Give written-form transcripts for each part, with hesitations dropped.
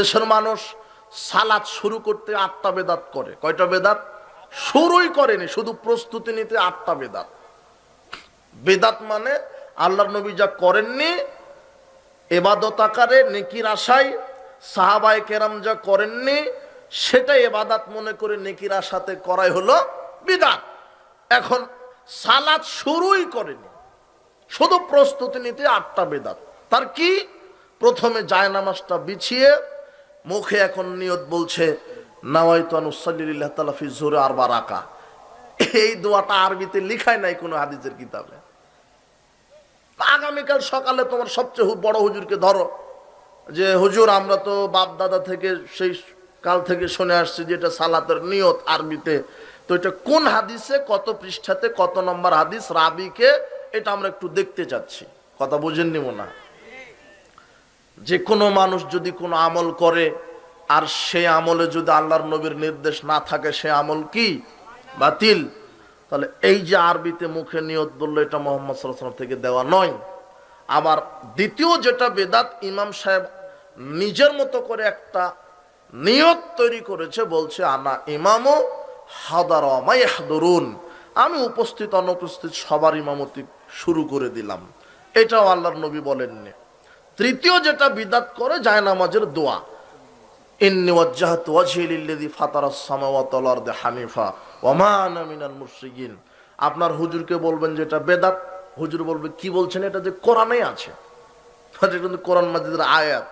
দেশের মানুষ সালাত শুরু করতে 8টা বেদাত করে। কয়টা বেদাত? শুরুই করেনি, শুধু প্রস্তুতি নিতে 8টা বেদাত। বেদাত মানে আল্লাহর নবী যা করেননি ইবাদত আকারে নেকির আশায়, সাহাবায়ে কেরাম যা করেননি সেটা ইবাদত মনে করে নেকির আশাতে করাই হলো বিদআত। এখন সালাত শুরুই করেনি, শুধু প্রস্তুতি নিতে 8টা বেদাত। তার কি? প্রথমে জায়নামাজটা বিছিয়ে মুখে এখন নিয়ত বলছে নাওয়াইতু আন উসাল্লি লিল্লাহি তাআলা ফি যুহরি আরবা রাকা। এই দোয়াটা আরবিতে লেখাই নাই কোনো হাদিসের কিতাবে। আগামীকাল সকালে তোমার সবচেয়ে বড় হুজুরকে ধরো যে হুজুর আমরা তো বাপ দাদা থেকে সেই কাল থেকে শুনে আসছি যে এটা সালাতের নিয়ত আরবিতে, তো এটা কোন হাদিসে, কত পৃষ্ঠাতে, কত নম্বর হাদিস, রাবিকে, এটা আমরা একটু দেখতে চাচ্ছি। কথা বুঝেননি মনে হয়? যে কোনো মানুষ যদি কোনো আমল করে আর সে আমলে যদি আল্লাহর নবীর নির্দেশ না থাকে সে আমল কি? বাতিল। তাহলে এই যে আরবিতে মুখে নিয়ত বললো এটা মুহাম্মদ সাল্লাল্লাহু আলাইহি ওয়াসাল্লাম থেকে দেওয়া নয়। আবার দ্বিতীয় যেটা বেদাত, ইমাম সাহেব নিজের মতো করে একটা নিয়ত তৈরি করেছে, বলছে আনা ইমামু হাদারা মা ইয়াহদুরুন, আমি উপস্থিত অনুপস্থিত সবার ইমামতি শুরু করে দিলাম। এটাও আল্লাহর নবী বলেননি। তৃতীয় যেটা বিদআত করে জায়নামাজের দোয়া, ইন্নী ওয়াজ্জাহতু ওয়াজহি লিল্লাযী ফাতারাস সামাওয়াতি ওয়াল আরদি হানিফা ওয়া মা আনা মিনাল মুশরিকিন। আপনার হুজুরকে বলবেন যে এটা বেদাত, হুজুর বলবে কি বলছেন, এটা যে কোরআনেই আছে, এটা কিন্তু কোরআন মাজিদের আয়াত।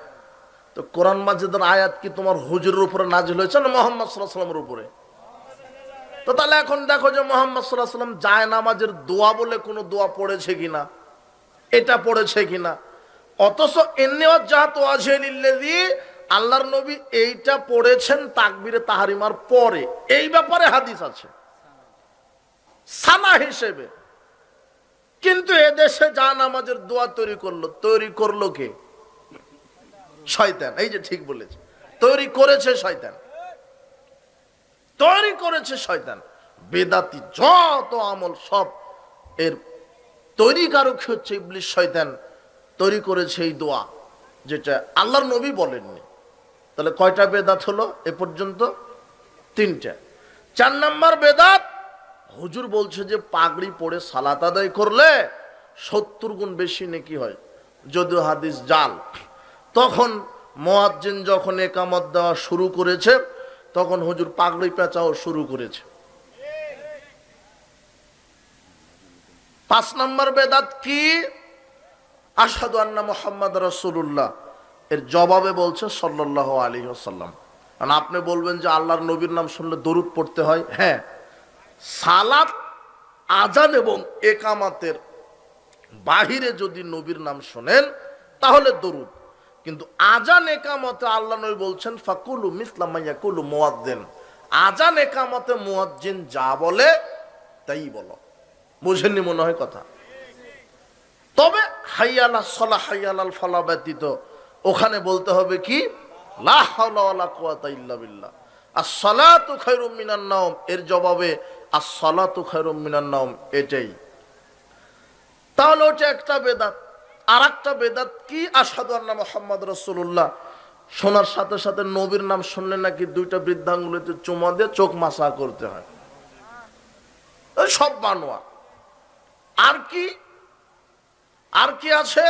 তো কোরআন মাজিদের আয়াত কি তোমার হুজুরের উপরে নাজিল হয়েছে না মুহাম্মদ সাল্লাল্লাহু আলাইহি ওয়াসাল্লামের উপরে? তো তাহলে এখন দেখো যে মুহাম্মদ সাল্লাল্লাহু আলাইহি ওয়াসাল্লাম জায়নামাজের দোয়া বলে কোনো দোয়া পড়েছে কিনা, এটা পড়েছে কিনা। অথচ ইন্নী ওয়াজ্জাহতু ওয়াজহি লিল্লাযী, আল্লাহর নবী এইটা পড়েছেন তাকবীরে তাহরিমার পরে, এই ব্যাপারে হাদিস আছে সানা হিসেবে। কিন্তু এদেশে জায়নামাজের দোয়া তৈরি করলো কে? শয়তান। এই যে ঠিক বলেছে, তৈরি করেছে শয়তান, তৈরি করেছে শয়তান। বেদাতি যত আমল সব এর তৈরিকারক হচ্ছে ইবলিস, শয়তান তৈরি করেছে এই দোয়া যেটা আল্লাহর নবী বলেননি। তাহলে কয়টা বেদাত হলো এ পর্যন্ত? 3টা। 4 নম্বর বেদাত, হুজুর বলছে যে পাগড়ি পরে সালাত আদায় করলে 70 গুণ বেশি নেকি হয়, যদিও হাদিস জাল। তখন মুয়াজ্জিন যখন ইকামত দেওয়া শুরু করেছে তখন হুজুর পাগড়ি পেঁচাও শুরু করেছে। 5 নম্বর বেদাত কি? আশহাদু আন্না মুহাম্মাদ রাসূলুল্লাহ, এর জবাবে বলছে সাল্লাল্লাহু আলাইহি ওয়াসাল্লাম। কারণ আপনি বলবেন যে আল্লাহর নবীর নাম শুনলে দরুদ পড়তে হয়। হ্যাঁ, সালাত, আজান এবং ইকামতের বাহিরে যদি নবীর নাম শোনেন তাহলে দরুদ, কিন্তু আজান ইকামতে আল্লাহ নবী বলছেন ফাকুলু মিসলা মা ইয়াকুলু মুয়াজ্জিন, আজান ইকামতে মুয়াজ্জিন যা বলে তাই বলো। বুঝেননি মনে হয় কথা? তবে হাইয়া আলাস সালাহ হাইয়া আলাল ফালাহ ব্যতীত ওখানে বলতে হবে কি? লা হাওলা ওয়ালা কুওয়াতা ইল্লা বিল্লাহ, আস-সালাতু খায়রুম মিনান নাওম, এর জবাবে আস-সালাতু খায়রুম মিনান নাওম, এটাই। তাহলে ওটা একটা বেদাত। আর একটা বেদাত কি? আশহাদু আন্না মুহাম্মাদ রাসূলুল্লাহ, শোনার সাথে সাথে নবীর নাম শুনলে নাকি 2টা বৃদ্ধাঙ্গুলিতে চুমা দিয়ে চোখ মাসা করতে হয়। সব বানোয়া। আর কি আর কি আছে?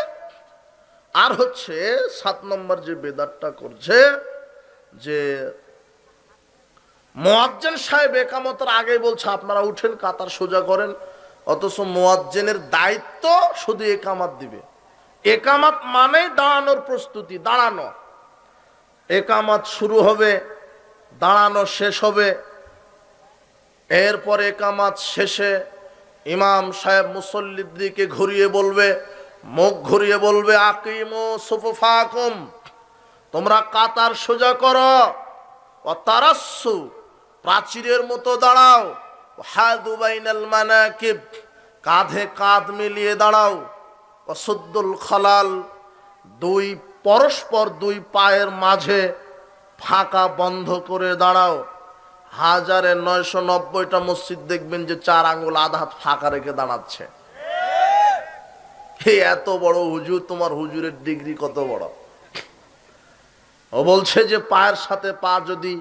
আর হচ্ছে 7 নম্বর যে বেদাতটা করছে যে মুয়াজ্জিন সাহেব ইকামতের আগেই বলছে আপনারা উঠেন, কাতার সোজা করেন, অথচ মুয়াজ্জিনের দায়িত্ব শুধু ইকামত দিবে। ইকামত মানে দাঁড়ানোর প্রস্তুতি, দাঁড়ানো। ইকামত শুরু হবে, দাঁড়ানো শেষ হবে, এরপর ইকামত শেষে ইমাম সাহেব মুসল্লির দিকে ঘুরিয়ে বলবে, মুখ ঘুরিয়ে বলবে আকিমু সুফুফাকুম, তোমরা কাতার সোজা করো, ও তারাসসু, প্রাচীরের মতো দাঁড়াও, হাদু বাইনাল মানাকিব, কাঁধে কাঁধ মিলিয়ে দাঁড়াও, ও সুদ্দুল খালাল, পরস্পর 2 পায়ের মাঝে ফাঁকা বন্ধ করে দাঁড়াও। 1990টা মসজিদ দেখবেন যে 4 আঙ্গুল আধা হাত ফাঁকা রেখে দাঁড়াচ্ছে। এত বড় হুজুর, তোমার হুজুরের ডিগ্রি কত বড়? ও বলছে যে পায়ের সাথে পা যদি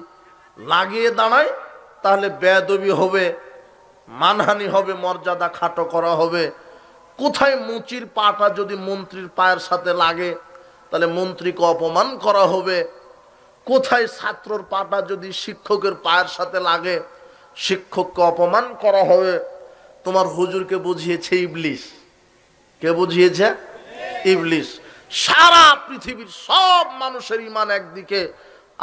লাগিয়ে দাঁড়ায় তাহলে বেয়াদবি হবে, মানহানি হবে, মর্যাদা খাটো করা হবে। কোথায় মুচির পাটা যদি মন্ত্রীর পায়ের সাথে লাগে তাহলে মন্ত্রীকে অপমান করা হবে। কোথায় ছাত্রর পাটা যদি শিক্ষকের পায়ের সাথে লাগে শিক্ষককে অপমান করা হবে। তোমার হুজুরকে বুঝিয়েছে ইবলিস। কে বুঝিয়েছে? ইবলিস। সারা পৃথিবীর সব মানুষের ঈমান একদিকে,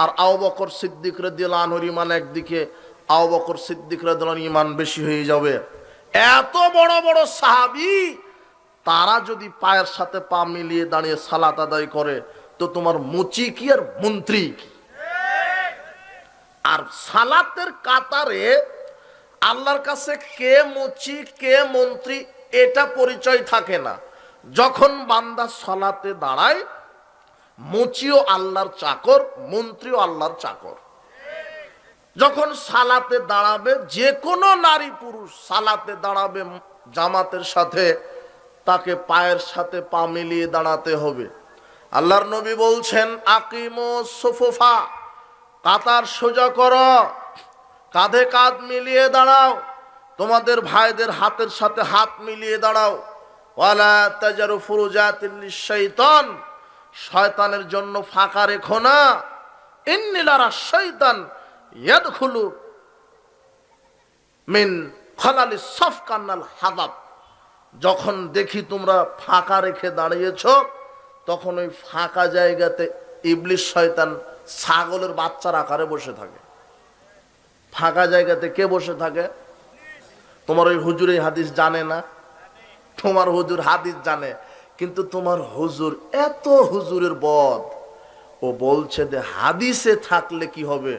আর আবু বকর সিদ্দিক রাদিয়াল্লাহু আনহুর ঈমান একদিকে। আবু বকর সিদ্দিক রাদিয়াল্লাহু আনহুর ঈমান বেশি হয়ে যাবে। এত বড় বড় সাহাবী, তারা যদি পায়ের সাথে পা মিলিয়ে দাঁড়িয়ে সালাত আদায় করে তো তোমার মুচি কি আর মন্ত্রী কি? আর সালাতের কাতারে আল্লাহর কাছে কে মুচি কে মন্ত্রী এটা পরিচয় থাকে না। যখন বান্দা সালাতে দাঁড়ায়, মুচিও আল্লাহর চাকর, মন্ত্রীও আল্লাহর চাকর। যখন সালাতে দাঁড়াবে, যে কোনো নারী পুরুষ সালাতে দাঁড়াবে জামাতের সাথে, তাকে পায়ের সাথে পা মিলিয়ে দাঁড়াতে হবে। আল্লাহর নবী বলছেন, আকিমুস সুফুফা, কাতার সোজা করো, কাঁধে কাঁধ মিলিয়ে দাঁড়াও, তোমাদের ভাইদের হাতের সাথে হাত মিলিয়ে দাঁড়াও। ওয়ালা তাজারু ফুরুজাতিল লিশ-শাইতান, শয়তানের জন্য ফাঁকা রেখো না। ইন্নী লারা শাইতান ইয়াদখুলু মিন খালালিস সাফ কান্নাল হাদাব, যখন দেখি তোমরা ফাঁকা রেখে দাঁড়িয়েছ তখন ওই ফাঁকা জায়গাতে ইবলিস শয়তান ছাগলের বাচ্চার আকারে বসে থাকে। ফাঁকা জায়গাতে কে বসে থাকে? তোমার ওই হুজুর এই হাদিস জানে না। তোমার হুজুর হাদিস জানে, কিন্তু তোমার হুজুর এত হুজুরের বদ, ও বলছে যে হাদিসে থাকলে কি হবে,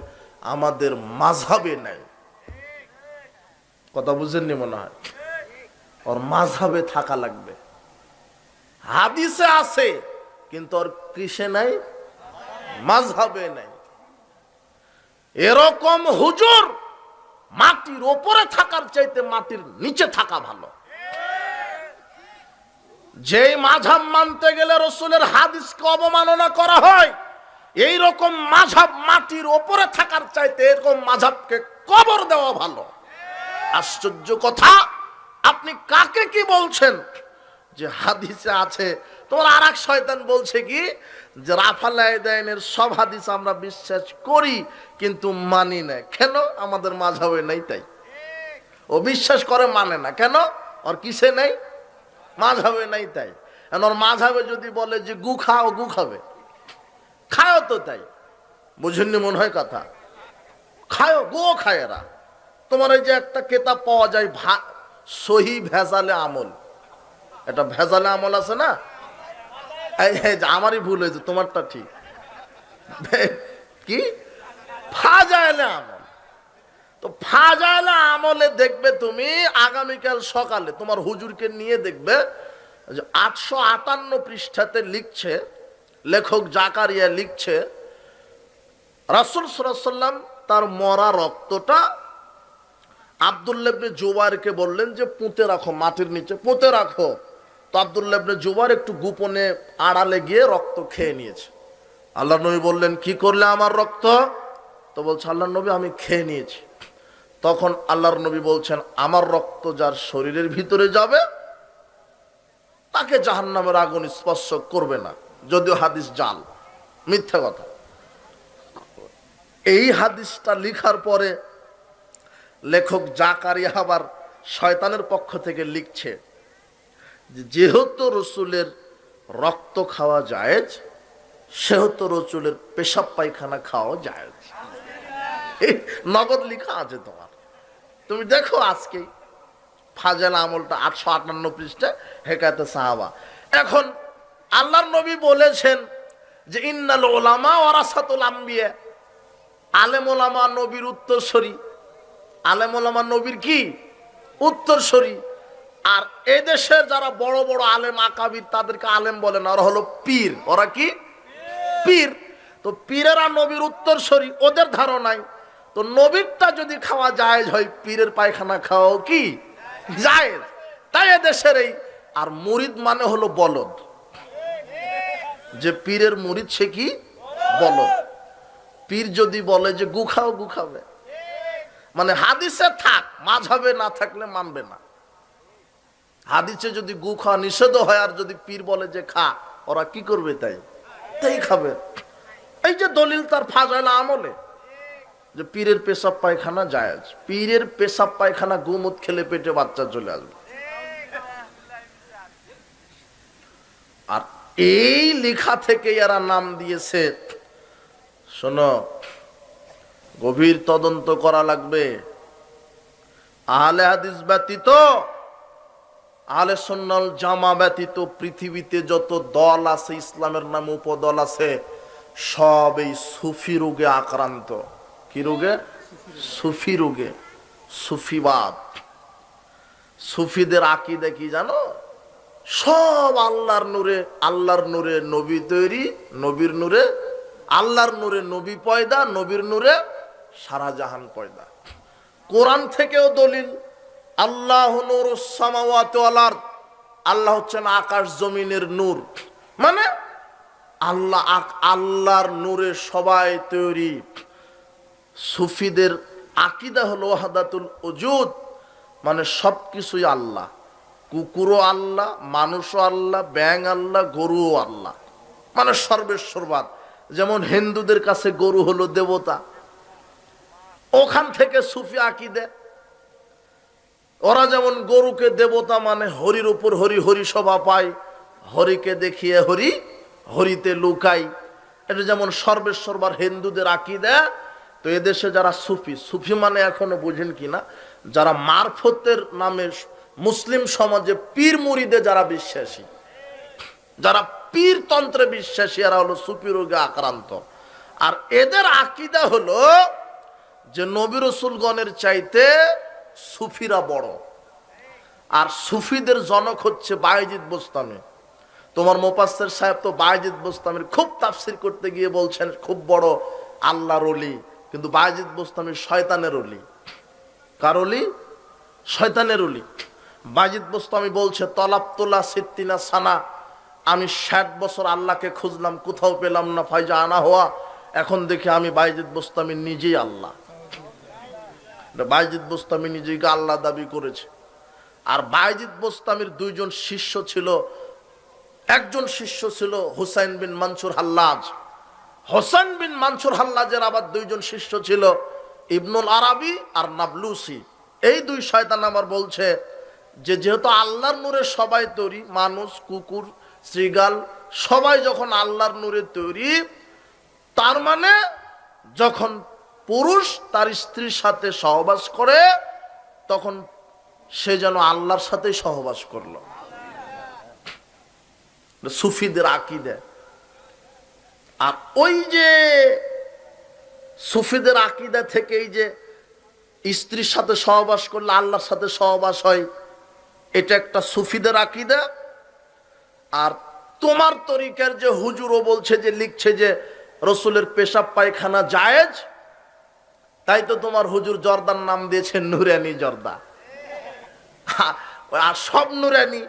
আমাদের মাযহাবে নাই। কথা বুঝেননি মনে হয়? ওর মাযহাবে থাকা লাগবে। হাদিসে আছে কিন্তু ওর কিসে নাই? মাযহাবে নাই। এরকম হুজুর মাটির উপরে থাকার চাইতে মাটির নিচে থাকা ভালো। যেই মাযহাব মানতে গেলে রাসূলের হাদিসকে অবমাননা করা হয়, এই রকম মাযহাব মাটির উপরে থাকার চাইতে এরকম মাযহাবকে কবর দেওয়া ভালো। আশ্চর্য কথা, আপনি কাকে কি বলছেন যে হাদিসে আছে? তোমার আর এক শয়তান বলছে কি যে রাফাল আদায়ের সব হাদিস আমরা বিশ্বাস করি কিন্তু মানি না। কেন? আমাদের মাযহাবে নাই তাই। ও বিশ্বাস করে মানে না কেন? আর কিসে নাই? মাযহাবে নাই তাই। ওর মাযহাবে যদি বলে যে গু খাও, গু খাবে, খায়ও তো তাই। বুঝেননি মনে হয় কথা? খায়ও, গো খায় এরা। তোমার এই যে একটা কেতাব পাওয়া যায় সহি ভেজালে আমল, এটা ভেজালে আমল আছে না? আমারই ভুল হয়েছে, তোমারটা ঠিক। কি ফাজাইলে আমল? তো ফাজাইলে আমলে দেখবে তুমি আগামীকাল সকালে তোমার হুজুরকে নিয়ে দেখবে 858 পৃষ্ঠাতে লিখছে, লেখক জাকারিয়া লিখছে, রাসূল সাল্লাল্লাহু আলাইহি ওয়াসাল্লাম তার মরা রক্তটা আব্দুল্লাহ ইবনে জুবাইরকে বললেন যে পুঁতে রাখো, মাটির নিচে পুঁতে রাখো। তো আব্দুল্লাহ ইবনে জুবাইর একটু গোপনে আড়ালে গিয়ে রক্ত খেয়ে নিয়েছে। আল্লাহর নবী বললেন, কি করলে আমার রক্ত? তো বলছে, আল্লাহর নবী আমি খেয়ে নিয়েছি। তখন আল্লাহর নবী বলছেন, আমার রক্ত যার শরীরের ভিতরে যাবে তাকে জাহান্নামের আগুন স্পর্শ করবে না। যদিও হাদিস জাল, মিথ্যা কথা। এই হাদিসটা লিখার পরে লেখক জাকারিয়া আবার শয়তানের পক্ষ থেকে লিখছে, যেহেতু রসুলের রক্ত খাওয়া জায়েজ, সেহেতু রসুলের পেশাব পায়খানা খাওয়া জায়েজ। নগদ লিখা আছে তোমার, তুমি দেখো আজকে ফাজাইল আমলটা 858 পৃষ্ঠা, হেকায়েতে সাহাবা। এখন আল্লাহর নবী বলেছেন যে ইন্নাল উলামা ওয়ারাসাতুল আম্বিয়া, আলেম ওলামা নবীর উত্তরসূরি। আলেম ওলামা নবীর কি উত্তরসূরি। আর এদেশের যারা বড় বড় আলেম আকাবির তাদেরকে আলেম বলে না, ওরা হলো পীর। ওরা কি পীর। তো পীরেরা নবীর উত্তরসূরি, ওদের ধারণায় তো নবীরটা যদি খাওয়া জায়েজ হয়, পীরের পায়খানা খাওয়াও কি জায়েজ। তাই এদেশের এই আর মুরিদ মানে হলো বলদ। যে পীরের মুরিদ সে কি বলো। পীর যদি বলে যে গু খাও, গু খাবে, মানে হাদিসে থাক, মাযহাবে না থাকলে মানবে না। হাদিসে যদি গু খাওয়া নিষেধ হয় আর যদি পীর বলে যে খা, ওরা কি করবে? তাই খাবে। এই যে দলিল তার ফাজাইল আমলে যে পীরের পেশাব পায়খানা জায়েজ, পীরের পেশাব পায়খানা গুমুত খেলে পেটে বাচ্চা চলে আসবে। আর এই লেখা থেকে এরা নাম দিয়েছে। শোনো, গভীর তদন্ত করা লাগবে। আহলে হাদিস ব্যতীত, আহলে সুন্নাত জামা ব্যতীত পৃথিবীতে যত দল আছে, ইসলামের নামে উপদল আছে, সব এই সুফি রোগে আক্রান্ত। কি রোগে? সুফি রোগে, সুফিবাদ। সুফিদের আকীদা কি জানো? সব আল্লাহর নূরে, আল্লাহর নূরে নবী তৈরি, নবীর নূরে আল্লাহর নূরে নবী পয়দা, নবীর নূরে সারা জাহান পয়দা। কোরআন থেকেও দলিল, আল্লাহু নূরুস সামাওয়াতি ওয়াল আরদ, আল্লাহ হচ্ছেন আকাশ জমিনের নূর। মানে আল্লাহর নূরে সবাই তৈরি। সুফিদের আকীদা হলো ওয়াহদাতুল ওজুদ, মানে সবকিছুই আল্লাহ। কুকুরও আল্লাহ, মানুষও আল্লাহ, ব্যাঙ আল্লাহ, গরুও আল্লাহ, মানে সর্বেশ্বরবাদ। যেমন হিন্দুদের কাছে গরু হলো দেবতা, ওখান থেকে সুফি আকীদা। ওরা যেমন গরুকে দেবতা মানে, হরির উপর হরি, হরি শোভা পায়, হরিকে দেখিয়ে হরি, হরিতে লুকাই। এটা যেমন সর্বেশ্বরবার হিন্দুদের আকীদা। তো এদেশে যারা সুফি, সুফি মানে এখনো বুঝেন কিনা, যারা মারফতের নামে মুসলিম সমাজে পীর মুরিদে যারা বিশ্বাসী, যারা পীর তন্ত্রে বিশ্বাসী, এরা হলো সুফি রোগে আক্রান্ত। আর এদের আকীদা হলো যে নবী রাসূলগণের চাইতে সুফিরা বড়। আর সুফিদের জনক হচ্ছে বায়েজিদ বোস্তামি। তোমার মুফাসসির সাহেব তো বায়েজিদ বোস্তামির খুব তাফসীর করতে গিয়ে বলছেন খুব বড় আল্লাহর ওলি, কিন্তু বায়েজিদ বোস্তামি শয়তানের ওলি। কার ওলি? শয়তানের ওলি। বায়েজিদ বোস্তামি বলছে, তলাবতুল্লাহ সিত্তিনা সানা, আমি 60 বছর আল্লাহকে খুঁজলাম, কোথাও পেলাম না, ফাইজা আনা হওয়া, এখন দেখি আমি বায়েজিদ বোস্তামি নিজেই আল্লাহ। বায়েজিদ বোস্তামি নিজেকে আল্লাহ দাবি করেছে। আর বায়েজিদ বোস্তামির দুইজন শিষ্য ছিল। একজন শিষ্য ছিল হুসাইন বিন মানসুর হাল্লাজ। হোসেন বিন মানসুর হাল্লাজের আবার দুইজন শিষ্য ছিল, ইবনুল আরাবি আর নাবলুসি। এই দুই শয়তান আবার বলছে যে যেহেতু আল্লাহর নূরে সবাই তৈরি, মানুষ, কুকুর, শ্রীগাল সবাই যখন আল্লাহর নূরে তৈরি, তার মানে যখন পুরুষ তার স্ত্রীর সাথে সহবাস করে, তখন সে যেন আল্লাহর সাথে সহবাস করলো। সুফিদের আকীদা। আর ওই যে সুফিদের আকীদা থেকে এই যে স্ত্রীর সাথে সহবাস করলে আল্লাহর সাথে সহবাস হয়, এটা একটা সুফিদের আকীদা। আর তোমার তরিকার যে হুজুরও বলছে, যে লিখছে যে রসুলের পেশাব পায়খানা জায়েজ, তাই তো তোমার হুজুর জর্দার নাম দিয়েছে নুরানি জর্দা। আর সব নুরানি,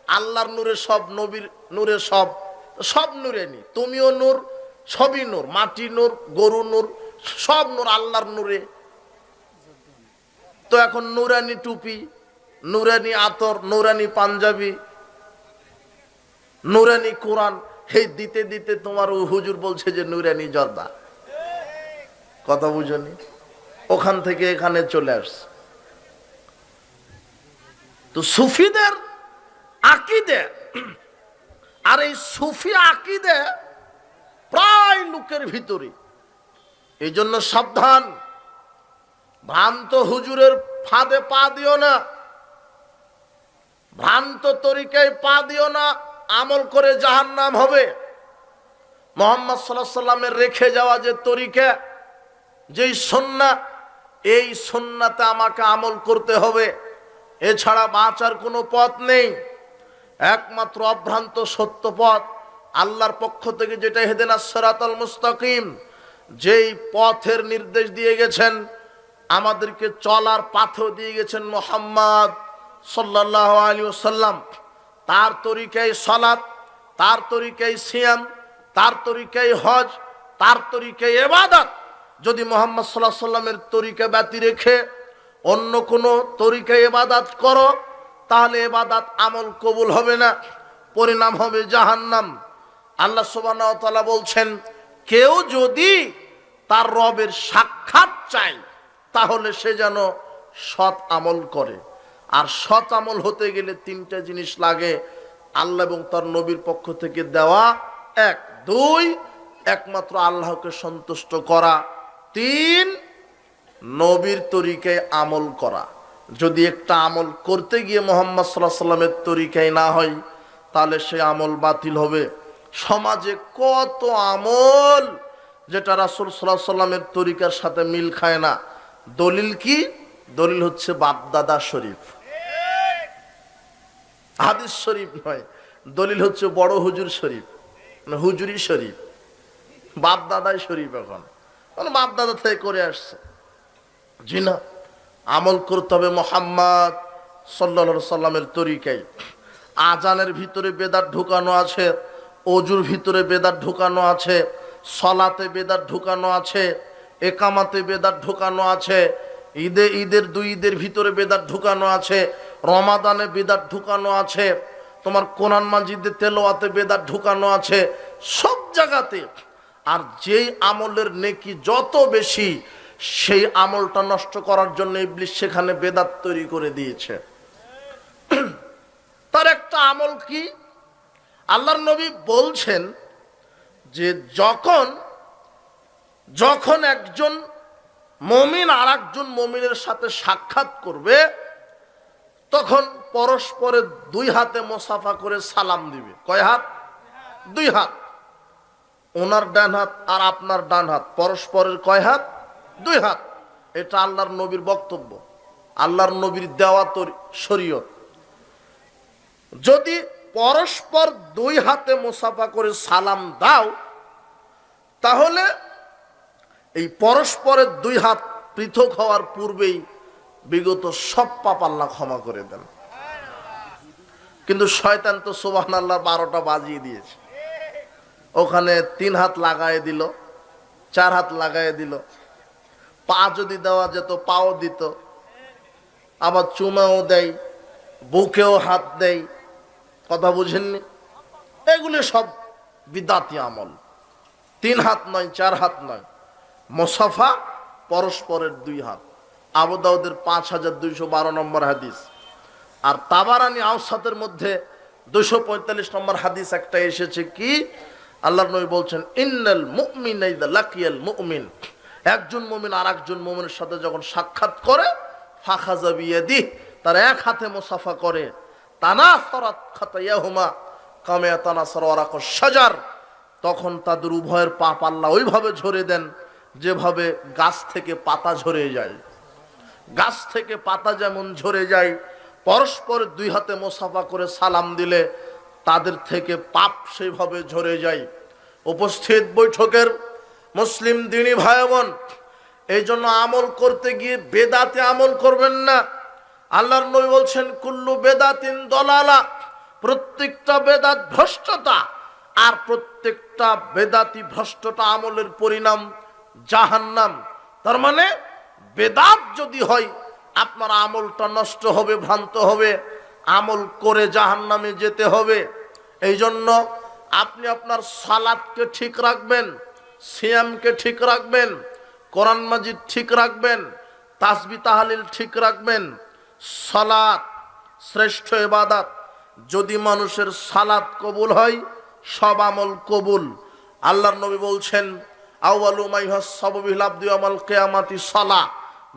আল্লাহর নূরে সব, নবীর নূরে সব, সব নুরানি। তুমিও নূর, সবই নূর, মাটি নূর, গরু নূর, সব নূর আল্লাহর নূরে। তো এখন নুরানি টুপি, নুরানি আতর, নুরানি পাঞ্জাবি, নুরানি কোরআন, এই দিতে দিতে তোমার হুজুর বলছে যে নুরানি জর্দা। কথা বুঝনি? ওখান থেকে এখানে চলে আসছে। তো সুফিদের আকীদা, আর এই সুফি আকীদা প্রায় লোকের ভিতরে। এই জন্য সাবধান, ভ্রান্ত হুজুরের ফাঁদে পা দিও না, ভ্রান্ত তরিকায় পা দিও না, আমল করে জাহান্নাম হবে। মুহাম্মদ সাল্লাল্লাহু আলাইহি সাল্লামের রেখে যাওয়া যে তরিকা, যেই সুন্নাহ, এই সুন্নাতে আমাকে আমল করতে হবে, এছাড়া বাঁচার কোনো পথ নেই। একমাত্র অভ্রান্ত সত্য পথ আল্লাহর পক্ষ থেকে, যেটা ইহদিনাস সিরাতাল মুস্তাকিম, যেই পথের নির্দেশ দিয়ে গেছেন, আমাদেরকে চলার পাথেও দিয়ে গেছেন মুহাম্মদ সাল্লাল্লাহু আলাইহি ওয়াসাল্লাম। তার তরিকায় সালাত, তার তরিকায় সিয়াম, তার তরিকায় হজ, তার তরিকায় ইবাদত যদি মুহাম্মদ সাল্লাল্লাহু আলাইহি সাল্লামের তরিকা ব্যতি রেখে অন্য কোনো তরিকায় ইবাদত করো, তাহলে ইবাদত আমল কবুল হবে না, পরিণাম হবে জাহান্নাম। আল্লাহ সুবহানাহু ওয়া তাআলা বলছেন, কেউ যদি তার রবের সাক্ষাৎ চায় তাহলে সে যেন সৎ আমল করে। আর সৎ আমল হতে গেলে তিনটা জিনিস লাগে, আল্লাহ এবং তার নবীর পক্ষ থেকে দেওয়া, এক। দুই, একমাত্র আল্লাহকে সন্তুষ্ট করা। তিন, নবীর তরিকায় আমল করা। যদি একটা আমল করতে গিয়ে মুহাম্মদ সাল্লাল্লাহু আলাইহি সাল্লামের তরিকায় না হয়, তাহলে সে আমল বাতিল হবে। সমাজে কত আমল যেটা রাসূল সাল্লাল্লাহু আলাইহি সাল্লামের তরিকার সাথে মিল খায় না। দলিল কি? দলিল হচ্ছে বাপদাদা শরীফ, হাদিস শরীফ নয়। দলিল হচ্ছে বড় হুজুর শরীফ, হুজুরি শরীফ, বাপদাদাই শরীফ। এখন বাপদাদা থেকে করে আসছে। জি না, আমল করতে হবে মুহাম্মদ সাল্লাল্লাহু আলাইহি সাল্লামের তরিকায়। আজানের ভিতরে বেদাত ঢুকানো আছে, ওজুর ভিতরে বেদাত ঢুকানো আছে, সলাতে বেদাত ঢুকানো আছে, একামাতে বেদাত ঢুকানো আছে, ঈদের দুই ঈদের ভিতরে বেদাত ঢুকানো আছে, রমাদানে বেদাত ঢুকানো আছে, তোমার কোরআন মাজিদে তেলাওয়াতে বেদাত ঢুকানো আছে, সব জায়গাতে। আর যেই আমলের নেকি যত বেশি, সেই আমলটা নষ্ট করার জন্য ইবলিস সেখানে বেদাত তৈরি করে দিয়েছে। তার একটা আমল কি? আল্লাহর নবী বলছেন যে যখন একজন মুমিন আর একজন মুমিনের সাথে সাক্ষাৎ করবে, তখন পরস্পরের দুই হাতে মুসাফা করে সালাম দিবে। কয় হাত? দুই হাত। ওনার ডান হাত আর আপনার ডান হাত, পরস্পরের কয় হাত? দুই হাত। এটা আল্লাহর নবীর বক্তব্য, আল্লাহর নবীর দেওয়া শরীয়ত। যদি পরস্পর দুই হাতে মুসাফা করে সালাম দাও, তাহলে এই পরস্পরের দুই হাত পৃথক হওয়ার পূর্বেই বিগত সব পাপ আল্লাহ ক্ষমা করে দেন। কিন্তু শয়তান তো সুবহানাল্লাহ 12টা বাজিয়ে দিয়েছে। ওখানে 3 হাত লাগায় দিল, 4 হাত লাগায় দিল, পা যদি দেওয়া যেত পাও দিত, আবার চুমাও দেয়, বুকেও হাত দেয়। কথা বুঝেননি? এগুলি সব বিদাতি আমল। 3 হাত নয়, 4 হাত নয়, মুসাফা পরস্পরের 2 হাত। আবু দাউদের 5212 নম্বর হাদিস। আর তাবারানি আওসাতের মধ্যে 245 নম্বর হাদিস একটা এসেছে কি? আল্লাহর নবী বলছেন, ইন্নাল মুমিনা ইযা লাকিয়াল মুমিন, একজন মুমিন আর একজন মুমিনের সাথে যখন সাক্ষাৎ করে, ফাখাযা বিয়াদিহি, তার এক হাতে মুসাফা করে, তানাসারাত খাতায়াহুমা কামা ইয়াতানাসারু ওয়ারাকুশ শাজার, তখন তাদের উভয়ের পাপ আল্লাহ ওইভাবে ঝরে দেন যেভাবে গাছ থেকে পাতা ঝরে যায়। গাছ থেকে পাতা যেমন ঝরে যায়, পরস্পর 2 হাতে মুসাফা করে সালাম দিলে তাদের থেকে পাপ সেইভাবে ঝরে যায়। উপস্থিত বৈঠকের মুসলিম দিনী ভাই বোন, এই জন্য আমল করতে গিয়ে বেদাতে আমল করবেন না। আল্লাহর নবী বলছেন, কুল্লু বেদাতিন দলালা, প্রত্যেকটা বেদাত ভ্রষ্টতা, আর প্রত্যেকটা বেদাতি ভ্রষ্টতা আমলের পরিণাম জাহান্নাম। তার মানে বেদাত যদি হয়, আপনার আমলটা নষ্ট হবে, ভ্রান্ত হবে, আমল করে জাহান্নামে যেতে হবে। এই জন্য আপনি আপনার সালাতকে ঠিক রাখবেন, সিয়ামকে ঠিক রাখবেন, কোরআন মাজিদ ঠিক রাখবেন, তাসবিহ তাহলিল ঠিক রাখবেন। সালাত শ্রেষ্ঠ ইবাদত। যদি মানুষের সালাত কবুল হয়, সব আমল কবুল। আল্লাহর নবী বলছেন, আউয়ালু মা ইউহাসাবু বিল আবদি ইয়াউমাল কিয়ামাতি সালাহ,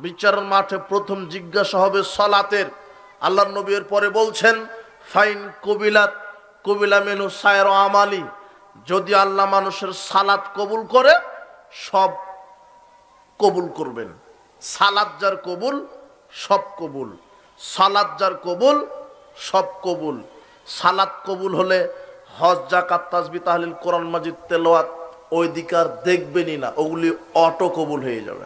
বিচারের মাঠে প্রথম জিজ্ঞাসা হবে সালাতের। আল্লাহর নবী এর পরে বলছেন, ফাইন কবিলা মিনহু সায়র আমালি, যদি আল্লাহ মানুষের সালাত কবুল করে, সব কবুল করবেন। সালাত যার কবুল, সব কবুল। সালাত যার কবুল, সব কবুল। সালাত কবুল হলে হজ, যাকাত, তাসবিহ তাহলিল, কোরআন মাজিদ তেলাওয়াত ওই দিক আর দেখবেনই না, ওগুলি অটো কবুল হয়ে যাবে।